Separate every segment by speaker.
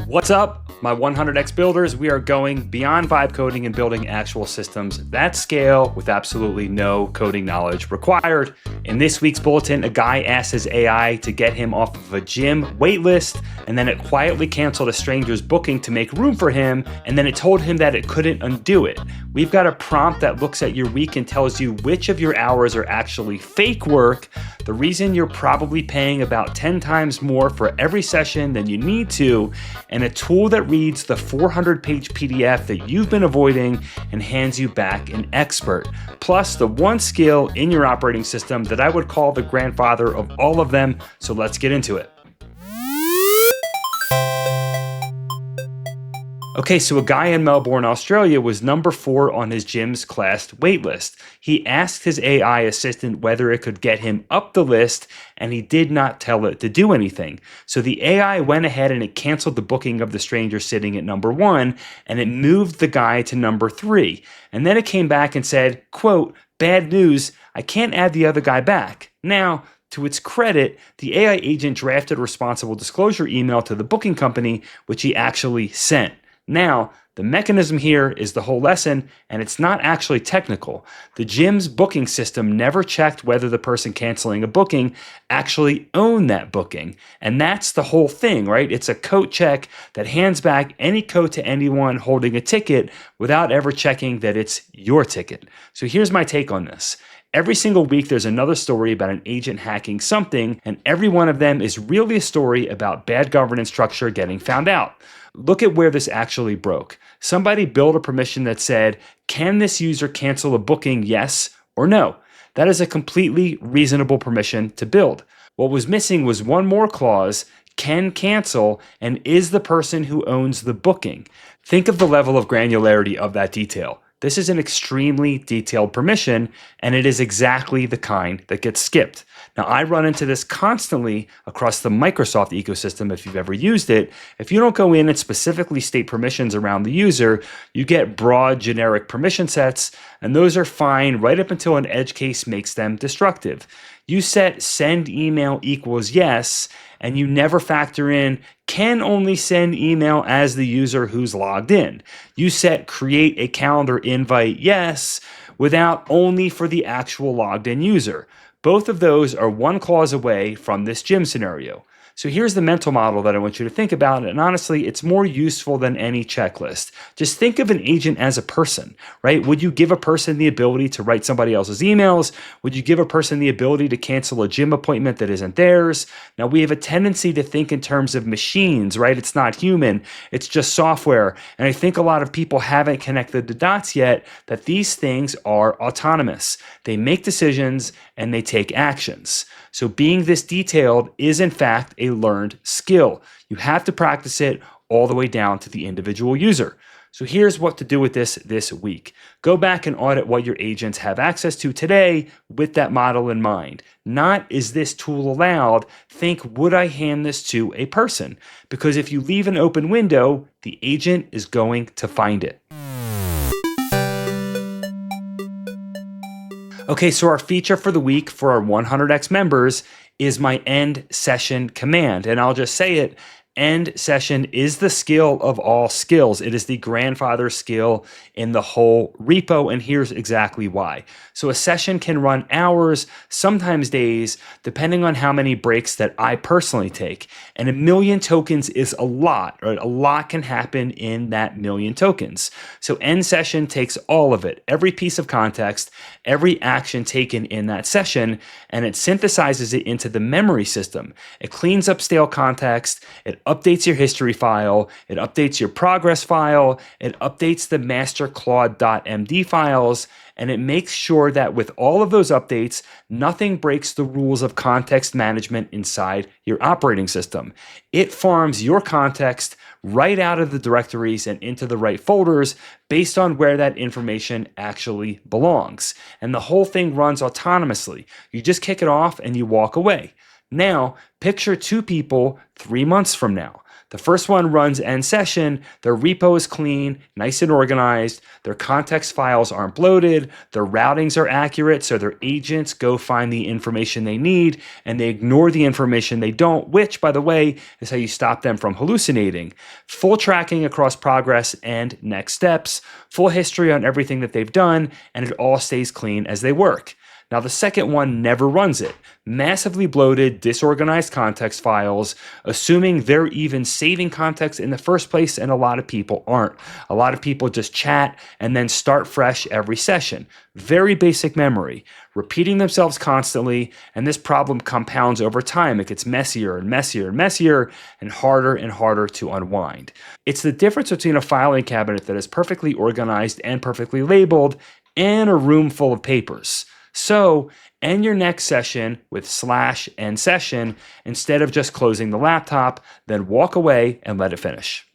Speaker 1: What's up, my 100x builders? We are going beyond vibe coding and building actual systems that scale with absolutely no coding knowledge required. In this week's bulletin, a guy asked his AI to get him off of a gym wait list, and then it quietly canceled a stranger's booking to make room for him, and then it told him that it couldn't undo it. We've got a prompt that looks at your week and tells you which of your hours are actually fake work, the reason you're probably paying about 10 times more for every session than you need to, and a tool that reads the 400-page PDF that you've been avoiding and hands you back an expert. Plus the one skill in your operating system that I would call the grandfather of all of them, so let's get into it. Okay, so a guy in Melbourne, Australia was number 4 on his gym's class waitlist. He asked his AI assistant whether it could get him up the list, and he did not tell it to do anything. So the AI went ahead and it canceled the booking of the stranger sitting at number 1, and it moved the guy to number 3. And then it came back and said, quote, "Bad news, I can't add the other guy back." Now, to its credit, the AI agent drafted a responsible disclosure email to the booking company, which he actually sent. Now, the mechanism here is the whole lesson, and it's not actually technical. The gym's booking system never checked whether the person canceling a booking actually owned that booking. And that's the whole thing, right? It's a coat check that hands back any coat to anyone holding a ticket without ever checking that it's your ticket. So here's my take on this. Every single week, there's another story about an agent hacking something, and every one of them is really a story about bad governance structure getting found out. Look at where this actually broke. Somebody built a permission that said, "Can this user cancel a booking, yes or no?" That is a completely reasonable permission to build. What was missing was one more clause, "can cancel," and is the person who owns the booking. Think of the level of granularity of that detail. This is an extremely detailed permission, and it is exactly the kind that gets skipped. Now, I run into this constantly across the Microsoft ecosystem if you've ever used it. If you don't go in and specifically state permissions around the user, you get broad generic permission sets, and those are fine right up until an edge case makes them destructive. You set send email equals yes, and you never factor in can only send email as the user who's logged in. You set create a calendar invite yes, without only for the actual logged in user. Both of those are one clause away from this gym scenario. So here's the mental model that I want you to think about, and honestly, it's more useful than any checklist. Just think of an agent as a person, right? Would you give a person the ability to write somebody else's emails? Would you give a person the ability to cancel a gym appointment that isn't theirs? Now, we have a tendency to think in terms of machines, right? It's not human, it's just software. And I think a lot of people haven't connected the dots yet that these things are autonomous. They make decisions and they take actions. So being this detailed is in fact a learned skill. You have to practice it all the way down to the individual user. So here's what to do with this week. Go back and audit what your agents have access to today with that model in mind. Not, is this tool allowed? Think, would I hand this to a person? Because if you leave an open window, the agent is going to find it. Okay, so our feature for the week for our 100x members is my end session command. And I'll just say it, end session is the skill of all skills. It is the grandfather skill in the whole repo, and here's exactly why. So a session can run hours, sometimes days, depending on how many breaks that I personally take. And 1,000,000 tokens is a lot, right? A lot can happen in that 1,000,000 tokens. So end session takes all of it, every piece of context, every action taken in that session, and it synthesizes it into the memory system. It cleans up stale context, it updates your history file, it updates your progress file, it updates the master Claude.md files, and it makes sure that with all of those updates, nothing breaks the rules of context management inside your operating system. It farms your context right out of the directories and into the right folders based on where that information actually belongs. And the whole thing runs autonomously. You just kick it off and you walk away. Now, picture 2 people 3 months from now. The first one runs end session, their repo is clean, nice and organized, their context files aren't bloated, their routings are accurate, so their agents go find the information they need, and they ignore the information they don't, which, by the way, is how you stop them from hallucinating. Full tracking across progress and next steps, full history on everything that they've done, and it all stays clean as they work. Now, the second one never runs it. Massively bloated, disorganized context files, assuming they're even saving context in the first place, and a lot of people aren't. A lot of people just chat and then start fresh every session. Very basic memory, repeating themselves constantly, and this problem compounds over time. It gets messier and messier and messier and harder to unwind. It's the difference between a filing cabinet that is perfectly organized and perfectly labeled and a room full of papers. So end your next session with /end session instead of just closing the laptop, then walk away and let it finish.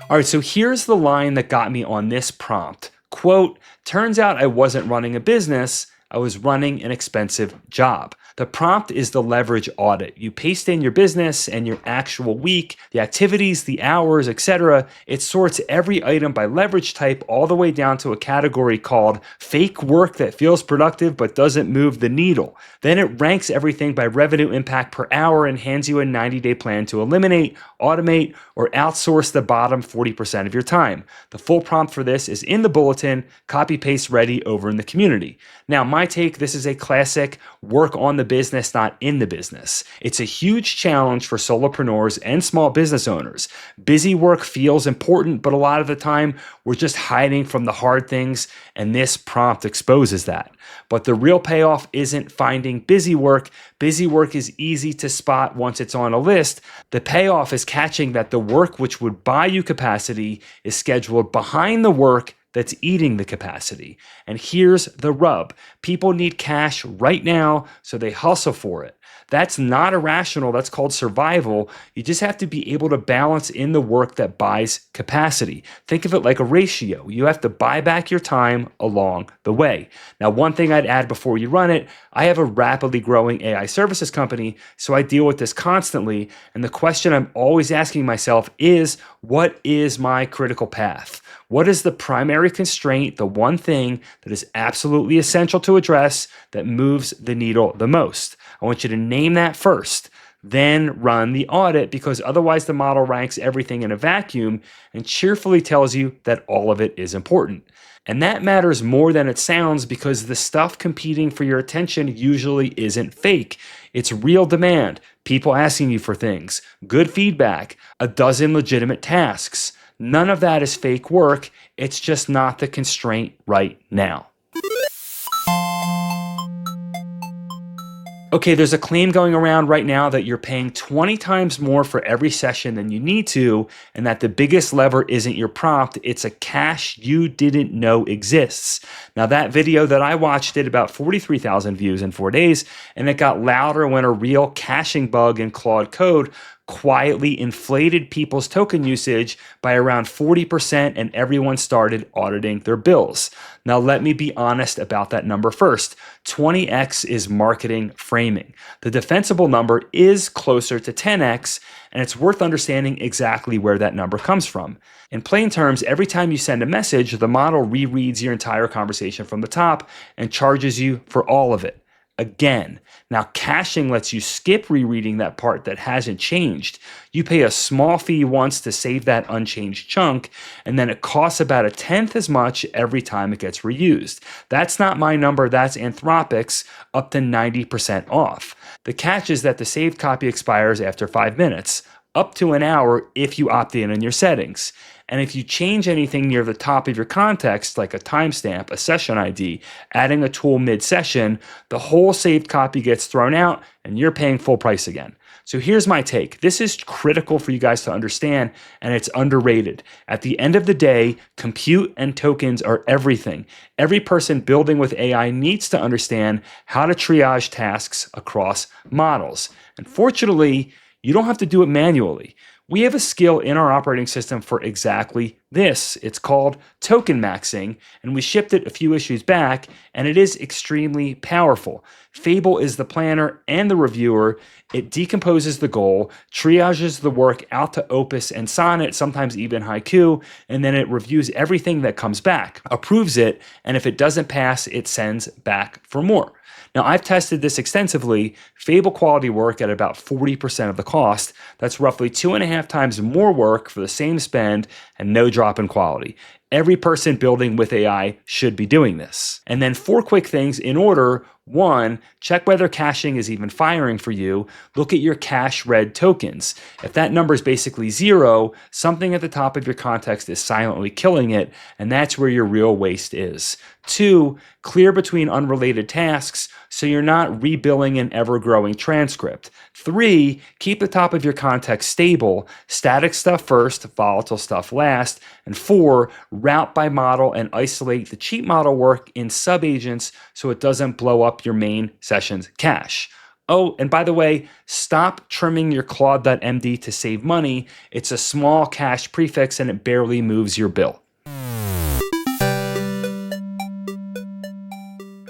Speaker 1: All right, so here's the line that got me on this prompt. Quote, turns out I wasn't running a business, I was running an expensive job. The prompt is the leverage audit. You paste in your business and your actual week, the activities, the hours, etc. It sorts every item by leverage type all the way down to a category called fake work that feels productive but doesn't move the needle. Then it ranks everything by revenue impact per hour and hands you a 90-day plan to eliminate, automate, or outsource the bottom 40% of your time. The full prompt for this is in the bulletin, copy paste ready over in the community. Now, my take, this is a classic work on the business, not in the business. It's a huge challenge for solopreneurs and small business owners. Busy work feels important, but a lot of the time we're just hiding from the hard things, and this prompt exposes that. But the real payoff isn't finding busy work. Busy work is easy to spot once it's on a list. The payoff is catching that the work which would buy you capacity is scheduled behind the work that's eating the capacity. And here's the rub. People need cash right now, so they hustle for it. That's not irrational. That's called survival. You just have to be able to balance in the work that buys capacity. Think of it like a ratio. You have to buy back your time along the way. Now, one thing I'd add before you run it, I have a rapidly growing AI services company, so I deal with this constantly. And the question I'm always asking myself is, what is my critical path? What is the primary constraint, the one thing that is absolutely essential to address that moves the needle the most? I want you to name that first, then run the audit, because otherwise the model ranks everything in a vacuum and cheerfully tells you that all of it is important. And that matters more than it sounds, because the stuff competing for your attention usually isn't fake. It's real demand, people asking you for things, good feedback, a dozen legitimate tasks. None of that is fake work. It's just not the constraint right now. Okay, there's a claim going around right now that you're paying 20 times more for every session than you need to, and that the biggest lever isn't your prompt, it's a cache you didn't know exists. Now, that video that I watched did about 43,000 views in 4 days, and it got louder when a real caching bug in Claude Code quietly inflated people's token usage by around 40%, and everyone started auditing their bills. Now, let me be honest about that number first. 20x is marketing framing. The defensible number is closer to 10x, and it's worth understanding exactly where that number comes from. In plain terms, every time you send a message, the model rereads your entire conversation from the top and charges you for all of it. Again. Now, caching lets you skip rereading that part that hasn't changed. You pay a small fee once to save that unchanged chunk, and then it costs about 1/10 as much every time it gets reused. That's not my number, that's Anthropic's, up to 90% off. The catch is that the saved copy expires after 5 minutes, up to an hour if you opt in your settings. And if you change anything near the top of your context, like a timestamp, a session ID, adding a tool mid-session, the whole saved copy gets thrown out and you're paying full price again. So here's my take. This is critical for you guys to understand, and it's underrated. At the end of the day, compute and tokens are everything. Every person building with AI needs to understand how to triage tasks across models. And fortunately, you don't have to do it manually. We have a skill in our operating system for exactly this. It's called token maxing, and we shipped it a few issues back, and it is extremely powerful. Fable is the planner and the reviewer. It decomposes the goal, triages the work out to Opus and Sonnet, sometimes even Haiku, and then it reviews everything that comes back, approves it, and if it doesn't pass, it sends back for more. Now, I've tested this extensively. Fable quality work at about 40% of the cost. That's roughly 2.5 times more work for the same spend and no drop in quality. Every person building with AI should be doing this. And then 4 quick things in order. 1, check whether caching is even firing for you. Look at your cache read tokens. If that number is basically 0, something at the top of your context is silently killing it, and that's where your real waste is. 2, clear between unrelated tasks so you're not rebilling an ever-growing transcript. 3, keep the top of your context stable, static stuff first, volatile stuff last. And 4, route by model and isolate the cheap model work in subagents so it doesn't blow up your main session's cache. Oh, and by the way, stop trimming your Claude.md to save money. It's a small cache prefix and it barely moves your bill.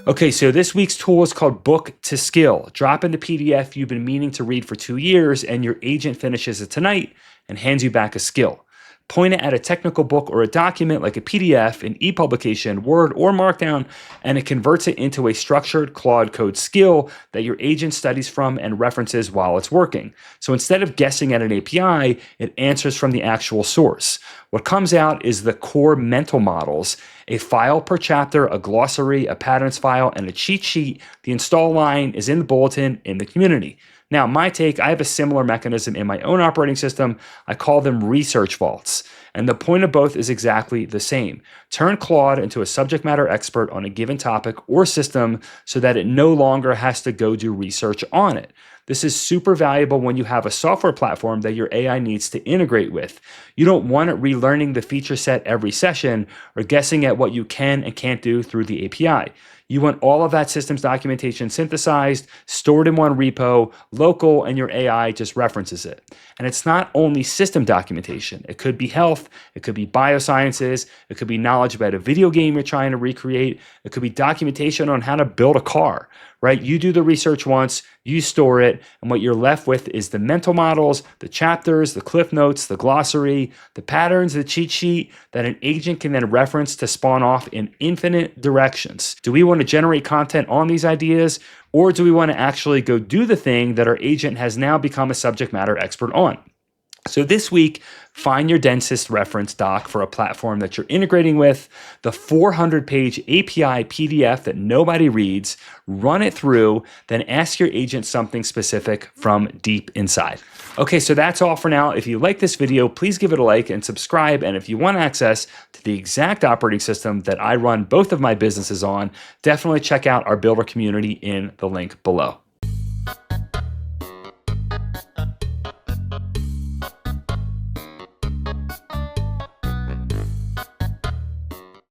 Speaker 1: Okay, so this week's tool is called Book to Skill. Drop in the PDF you've been meaning to read for 2 years, and your agent finishes it tonight and hands you back a skill. Point it at a technical book or a document like a PDF, an e-publication, Word, or Markdown, and it converts it into a structured Claude Code skill that your agent studies from and references while it's working. So instead of guessing at an API, it answers from the actual source. What comes out is the core mental models, a file per chapter, a glossary, a patterns file, and a cheat sheet. The install line is in the bulletin in the community. Now, my take, I have a similar mechanism in my own operating system. I call them research vaults. And the point of both is exactly the same. Turn Claude into a subject matter expert on a given topic or system so that it no longer has to go do research on it. This is super valuable when you have a software platform that your AI needs to integrate with. You don't want it relearning the feature set every session or guessing at what you can and can't do through the API. You want all of that systems documentation synthesized, stored in one repo, local, and your AI just references it. And it's not only system documentation. It could be health, it could be biosciences, it could be knowledge about a video game you're trying to recreate, it could be documentation on how to build a car, right? You do the research once, you store it, and what you're left with is the mental models, the chapters, the cliff notes, the glossary, the patterns, the cheat sheet that an agent can then reference to spawn off in infinite directions. Do we want to generate content on these ideas, or do we want to actually go do the thing that our agent has now become a subject matter expert on? So this week, find your densest reference doc for a platform that you're integrating with, the 400-page API PDF that nobody reads, run it through, then ask your agent something specific from deep inside. Okay, so that's all for now. If you like this video, please give it a like and subscribe. And if you want access to the exact operating system that I run both of my businesses on, definitely check out our builder community in the link below.